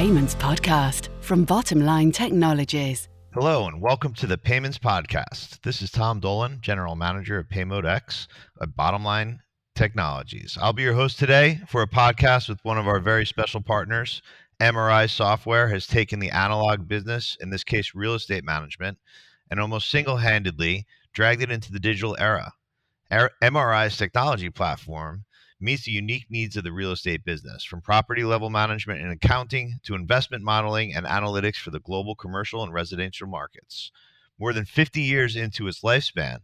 Payments Podcast from Bottomline Technologies. Hello and welcome to the Payments Podcast. This is Tom Dolan, General Manager of Paymode-X at Bottomline Technologies. I'll be your host today for a podcast with one of our very special partners. MRI Software has taken the analog business, in this case real estate management, and almost single-handedly dragged it into the digital era. MRI's technology platform meets the unique needs of the real estate business, from property level management and accounting to investment modeling and analytics for the global commercial and residential markets. More than 50 years into its lifespan,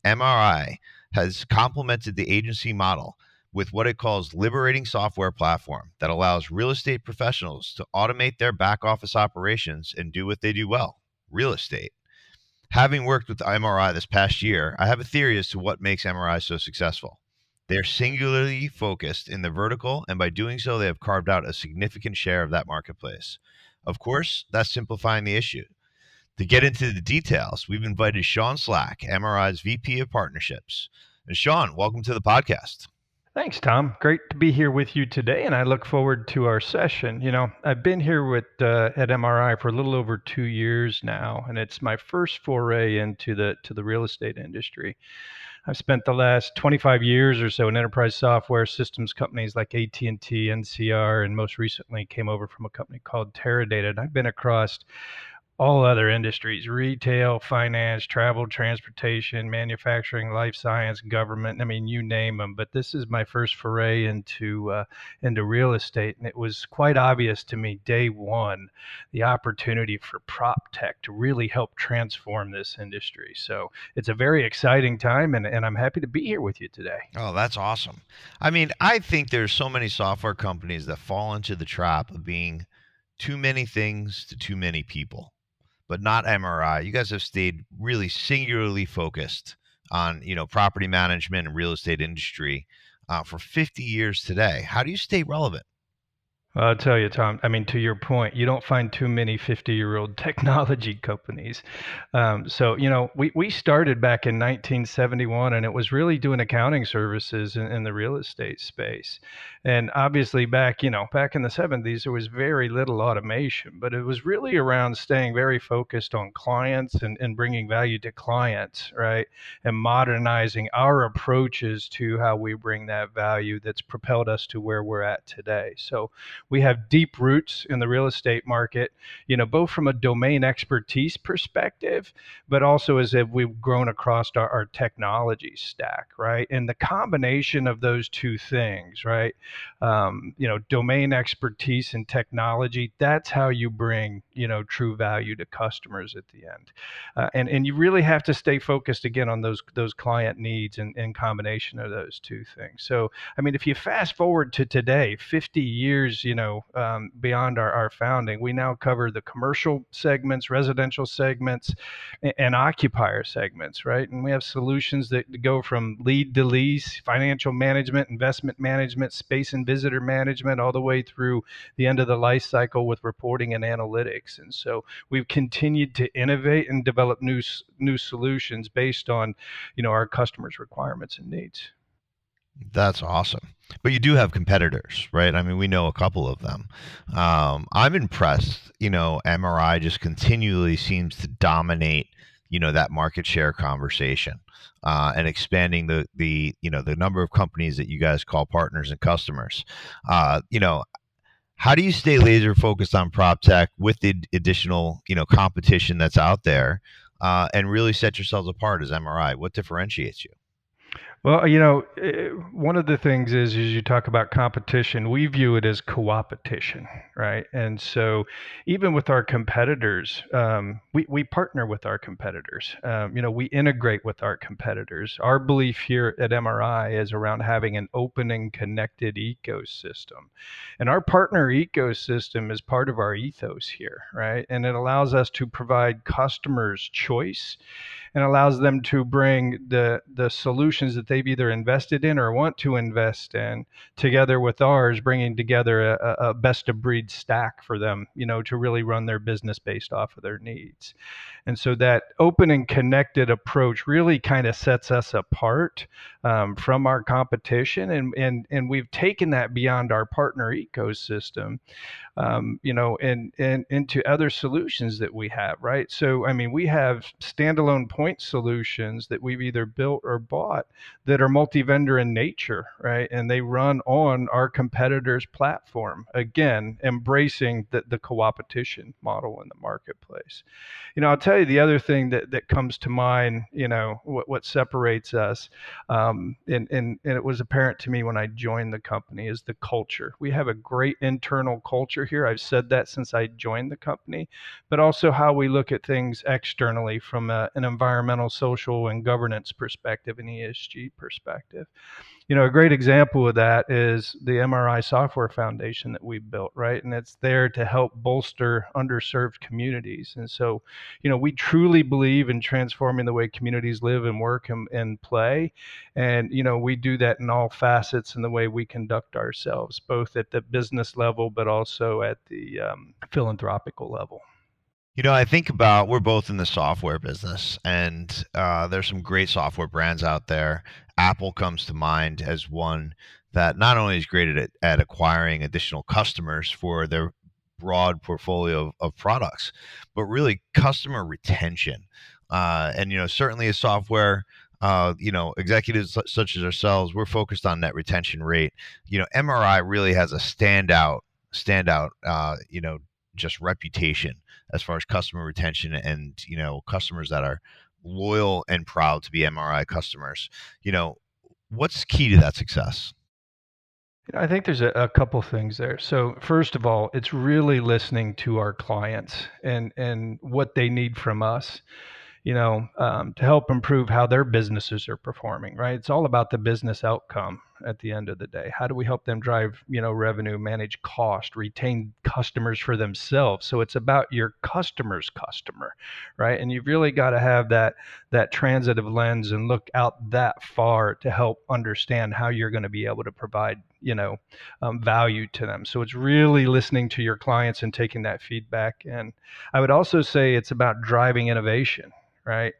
MRI has complemented the agency model with what it calls liberating software platform that allows real estate professionals to automate their back office operations and do what they do well, real estate. Having worked with MRI this past year, I have a theory as to what makes MRI so successful. They're singularly focused in the vertical, and by doing so, they have carved out a significant share of that marketplace. Of course, that's simplifying the issue. To get into the details, we've invited Sean Slack, MRI's VP of Partnerships. And Sean, welcome to the podcast. Thanks, Tom. Great to be here with you today, and I look forward to our session. I've been here at MRI for a little over 2 years now, and it's my first foray into the real estate industry. I've spent the last 25 years or so in enterprise software systems companies like AT&T, NCR, and most recently came over from a company called Teradata. And I've been across all other industries: retail, finance, travel, transportation, manufacturing, life science, government. I mean, you name them. But this is my first foray into real estate, and it was quite obvious to me day one the opportunity for PropTech to really help transform this industry. So it's a very exciting time, and I'm happy to be here with you today. Oh, that's awesome. I mean, I think there's so many software companies that fall into the trap of being too many things to too many people. But not MRI. You guys have stayed really singularly focused on, property management and real estate industry for 50 years today. How do you stay relevant? Well, I'll tell you, Tom, I mean, to your point, you don't find too many 50-year-old technology companies. We started back in 1971, and it was really doing accounting services in the real estate space. And obviously back in the 70s, there was very little automation, but it was really around staying very focused on clients and bringing value to clients, right? And modernizing our approaches to how we bring that value that's propelled us to where we're at today. So we have deep roots in the real estate market, both from a domain expertise perspective, but also as if we've grown across our technology stack, right? And the combination of those two things, right? Domain expertise and technology, that's how you bring, true value to customers at the end. And you really have to stay focused again on those client needs and in combination of those two things. So, I mean, if you fast forward to today, 50 years, beyond our founding, we now cover the commercial segments, residential segments, and occupier segments, right? And we have solutions that go from lead to lease, financial management, investment management, space and visitor management, all the way through the end of the life cycle with reporting and analytics. And so we've continued to innovate and develop new solutions based on, our customers' requirements and needs. That's awesome. But you do have competitors, right? I mean, we know a couple of them. I'm impressed. MRI just continually seems to dominate, that market share conversation and expanding the number of companies that you guys call partners and customers. How do you stay laser focused on PropTech with the additional, competition that's out there and really set yourselves apart as MRI? What differentiates you? Well, one of the things is you talk about competition, we view it as co-opetition, right? And so even with our competitors, we partner with our competitors. We integrate with our competitors. Our belief here at MRI is around having an open and connected ecosystem. And our partner ecosystem is part of our ethos here, right? And it allows us to provide customers choice and allows them to bring the solutions that they've either invested in or want to invest in, together with ours, bringing together a best of breed stack for them, to really run their business based off of their needs. And so that open and connected approach really kind of sets us apart from our competition. And we've taken that beyond our partner ecosystem, and into other solutions that we have, right? So, I mean, we have standalone point solutions that we've either built or bought that are multi-vendor in nature, right? And they run on our competitor's platform, again, embracing the co-opetition model in the marketplace. I'll tell you the other thing that comes to mind, what separates us, and it was apparent to me when I joined the company, is the culture. We have a great internal culture here. I've said that since I joined the company, but also how we look at things externally from an environmental, social, and governance perspective, an ESG perspective. A great example of that is the MRI Software Foundation that we built, right? And it's there to help bolster underserved communities. And so, we truly believe in transforming the way communities live and work and play. And, we do that in all facets in the way we conduct ourselves, both at the business level, but also at the philanthropical level. I think about, we're both in the software business, and there's some great software brands out there. Apple comes to mind as one that not only is great at acquiring additional customers for their broad portfolio of products, but really customer retention. And certainly as software, executives such as ourselves, we're focused on net retention rate. MRI really has a standout, just reputation as far as customer retention and, customers that are loyal and proud to be MRI customers. What's key to that success? I think there's a couple things there. So first of all, it's really listening to our clients and what they need from us, to help improve how their businesses are performing, right? It's all about the business outcome at the end of the day. How do we help them drive, revenue, manage cost, retain customers for themselves? So it's about your customer's customer, right? And you've really got to have that transitive lens and look out that far to help understand how you're going to be able to provide, value to them. So it's really listening to your clients and taking that feedback. And I would also say it's about driving innovation, right?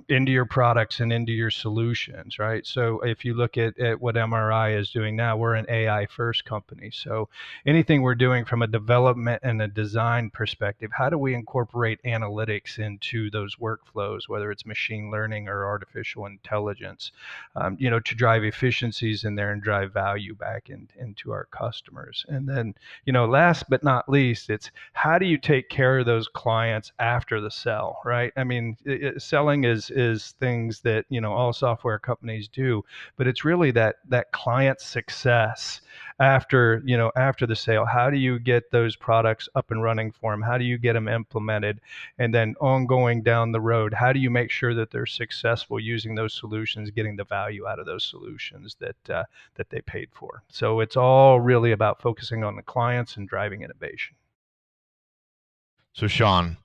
Into your products and into your solutions, right? So if you look at what MRI is doing now, we're an AI first company. So anything we're doing from a development and a design perspective, how do we incorporate analytics into those workflows, whether it's machine learning or artificial intelligence, to drive efficiencies in there and drive value back into our customers. And then, last but not least, it's how do you take care of those clients after the sell, right? I mean, selling is things that all software companies do, but it's really that client success after after the sale. How do you get those products up and running for them? How do you get them implemented? And then ongoing down the road, how do you make sure that they're successful using those solutions, getting the value out of those solutions that they paid for? So it's all really about focusing on the clients and driving innovation. So Sean,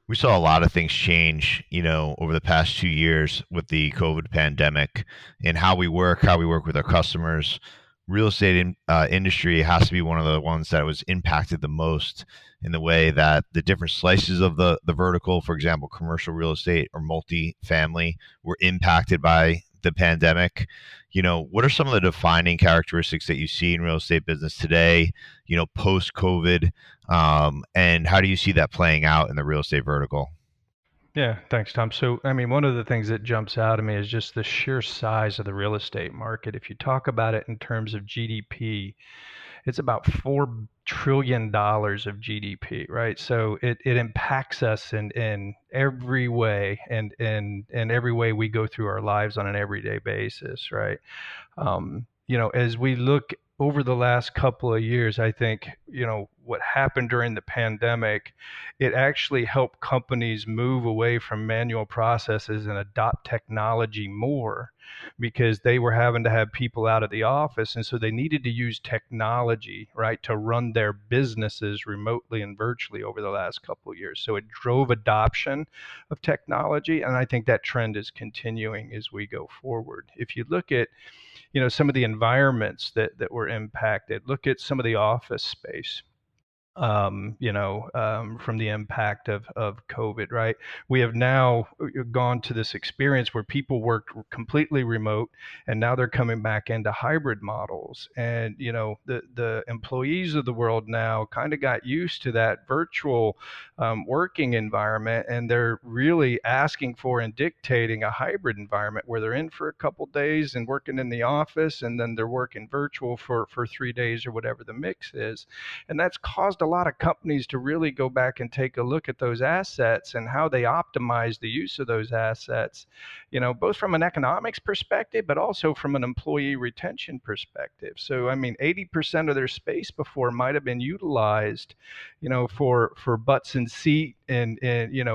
we saw a lot of things change, over the past 2 years with the COVID pandemic and how we work with our customers. Real estate industry has to be one of the ones that was impacted the most in the way that the different slices of the vertical, for example, commercial real estate or multifamily, were impacted by the pandemic. What are some of the defining characteristics that you see in real estate business today, post COVID, and how do you see that playing out in the real estate vertical? Yeah, thanks, Tom. So, I mean, one of the things that jumps out at me is just the sheer size of the real estate market. If you talk about it in terms of GDP, it's about $4 trillion of GDP, right? So it impacts us in every way and every way we go through our lives on an everyday basis, right? as we look over the last couple of years, I think, what happened during the pandemic, it actually helped companies move away from manual processes and adopt technology more because they were having to have people out of the office. And so they needed to use technology, right, to run their businesses remotely and virtually over the last couple of years. So it drove adoption of technology. And I think that trend is continuing as we go forward. If you look at some of the environments that were impacted. Look at some of the office space. From the impact of COVID, right? We have now gone to this experience where people worked completely remote, and now they're coming back into hybrid models. And the employees of the world now kind of got used to that virtual working environment, and they're really asking for and dictating a hybrid environment where they're in for a couple days and working in the office, and then they're working virtual for 3 days or whatever the mix is. And that's caused a lot of companies to really go back and take a look at those assets and how they optimize the use of those assets, both from an economics perspective, but also from an employee retention perspective. So, I mean, 80% of their space before might have been utilized, for butts and seat and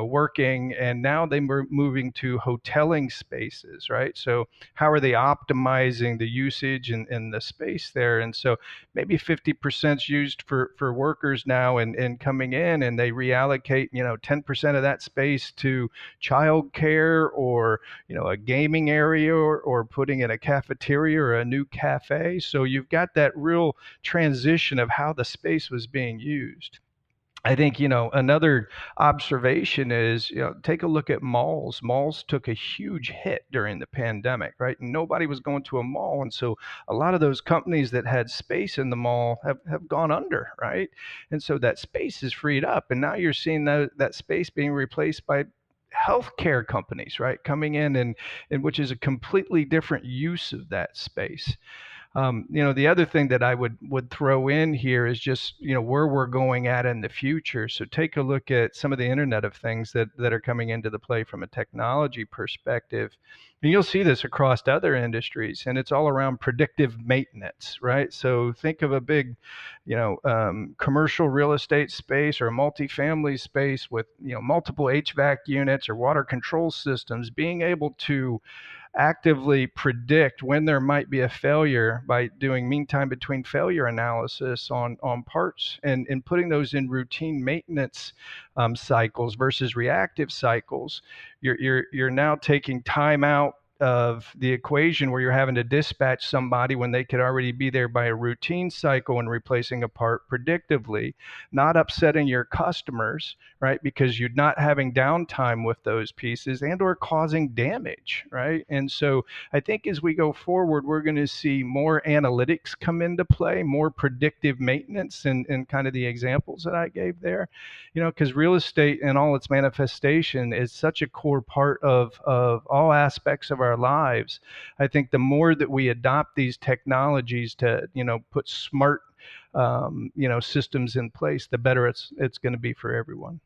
working, and now they're moving to hoteling spaces, right? So how are they optimizing the usage and the space there? And so maybe 50% is used for workers now and coming in, and they reallocate 10% of that space to childcare or a gaming area or putting in a cafeteria or a new cafe. So you've got that real transition of how the space was being used. I think, another observation is, take a look at malls. Malls took a huge hit during the pandemic, right? And nobody was going to a mall. And so a lot of those companies that had space in the mall have gone under, right? And so that space is freed up. And now you're seeing that space being replaced by healthcare companies, right? Coming in and which is a completely different use of that space. The other thing that I would throw in here is just, where we're going at in the future. So take a look at some of the Internet of Things that are coming into the play from a technology perspective. And you'll see this across other industries, and it's all around predictive maintenance, right? So think of a big, commercial real estate space or a multifamily space with, multiple HVAC units or water control systems, being able to actively predict when there might be a failure by doing mean time between failure analysis on parts and putting those in routine maintenance cycles versus reactive cycles. You're now taking time out of the equation where you're having to dispatch somebody when they could already be there by a routine cycle and replacing a part predictively, not upsetting your customers, right? Because you're not having downtime with those pieces and or causing damage, right? And so I think as we go forward, we're going to see more analytics come into play, more predictive maintenance and kind of the examples that I gave there, because real estate and all its manifestation is such a core part of all aspects of our lives. I think the more that we adopt these technologies to, put smart, systems in place, the better it's going to be for everyone.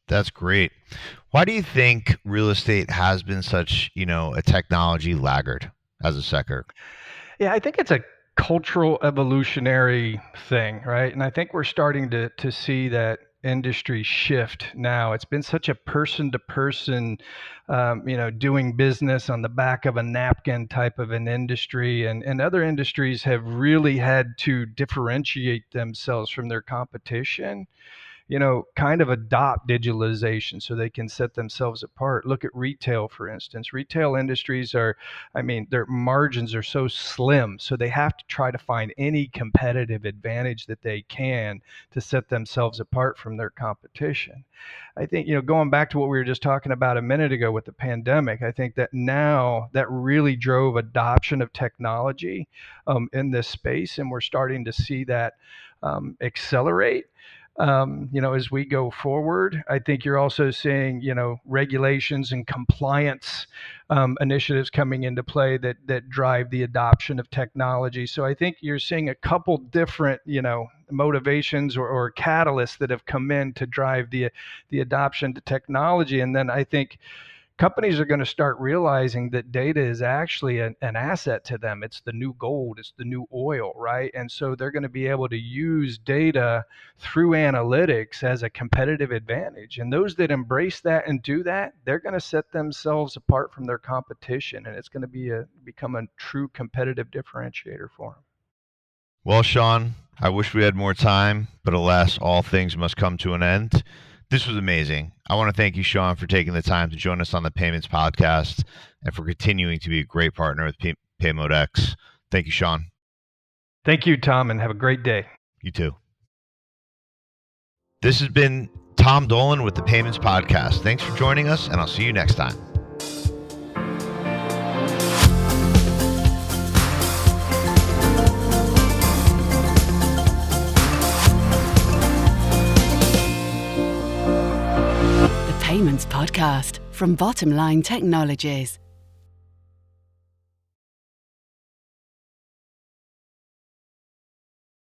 That's great. Why do you think real estate has been such, a technology laggard as a sector? Yeah, I think it's a cultural evolutionary thing, right? And I think we're starting to see that industry shift now. It's been such a person to person, doing business on the back of a napkin type of an industry. And other industries have really had to differentiate themselves from their competition, kind of adopt digitalization so they can set themselves apart. Look at retail, for instance. Retail industries their margins are so slim, so they have to try to find any competitive advantage that they can to set themselves apart from their competition. I think, going back to what we were just talking about a minute ago with the pandemic, I think that now that really drove adoption of technology in this space, and we're starting to see that accelerate. As we go forward, I think you're also seeing, regulations and compliance initiatives coming into play that drive the adoption of technology. So I think you're seeing a couple different, motivations or catalysts that have come in to drive the adoption to technology. And then I think companies are going to start realizing that data is actually an asset to them. It's the new gold, it's the new oil, right? And so they're going to be able to use data through analytics as a competitive advantage. And those that embrace that and do that, they're going to set themselves apart from their competition, and it's going to become a true competitive differentiator for them. Well, Sean, I wish we had more time, but alas, all things must come to an end. This was amazing. I want to thank you, Sean, for taking the time to join us on the Payments Podcast and for continuing to be a great partner with Paymode-X. Thank you, Sean. Thank you, Tom, and have a great day. You too. This has been Tom Dolan with the Payments Podcast. Thanks for joining us, and I'll see you next time. Payments Podcast from Bottomline Technologies.